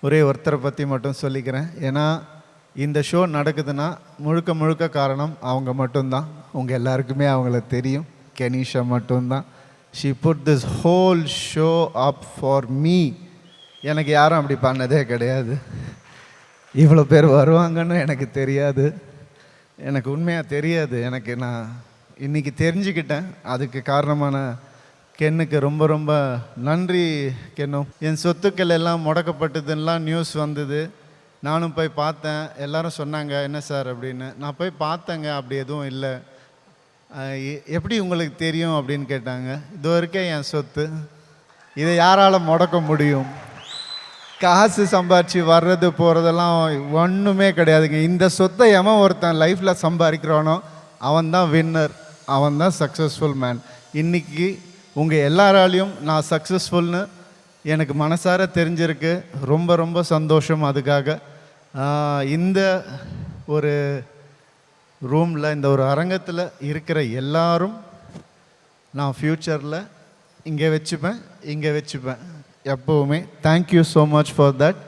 ஒரே ஒருத்தரை பற்றி மட்டும் சொல்லிக்கிறேன். ஏன்னா இந்த ஷோ நடக்குதுன்னா முழுக்க முழுக்க காரணம் அவங்க மட்டும்தான். உங்கள் எல்லாருக்குமே அவங்கள தெரியும். கெனிஷா மட்டும்தான். She put this whole show up for me. எனக்கு யாரும் அப்படி பண்ணதே கிடையாது. இவ்வளோ பேர் வருவாங்கன்னு எனக்கு தெரியாது. எனக்கு உண்மையாக தெரியாது. நான் இன்றைக்கி தெரிஞ்சுக்கிட்டேன். அதுக்கு காரணமான கென்னுக்கு ரொம்ப ரொம்ப நன்றி. கென்னும் என் சொத்துக்கள் எல்லாம் முடக்கப்பட்டதுன்னெலாம் நியூஸ் வந்தது. நானும் போய் பார்த்தேன். எல்லோரும் சொன்னாங்க என்ன சார் அப்படின்னு. நான் போய் பார்த்தேங்க, அப்படி எதுவும் இல்லை. எப்படி உங்களுக்கு தெரியும் அப்படின்னு கேட்டாங்க. இது வரைக்கும் என் சொத்து, இதை யாரால் முடக்க முடியும்? காசு சம்பாரித்து வர்றது போகிறதெல்லாம் ஒன்றுமே கிடையாதுங்க. இந்த சொத்தை எவன் ஒருத்தன் லைஃப்பில் சம்பாதிக்கிறானோ அவன் தான் வின்னர், அவன் தான் சக்ஸஸ்ஃபுல் மேன். இன்றைக்கி உங்கள் எல்லாராலையும் நான் சக்ஸஸ்ஃபுல்னு எனக்கு மனசார தெரிஞ்சிருக்கு. ரொம்ப ரொம்ப சந்தோஷம். அதுக்காக இந்த ஒரு ரூமில், இந்த ஒரு அரங்கத்தில் இருக்கிற எல்லாரும் நான் ஃப்யூச்சரில் இங்கே வச்சுப்பேன் எப்போவுமே. Thank you so much for that.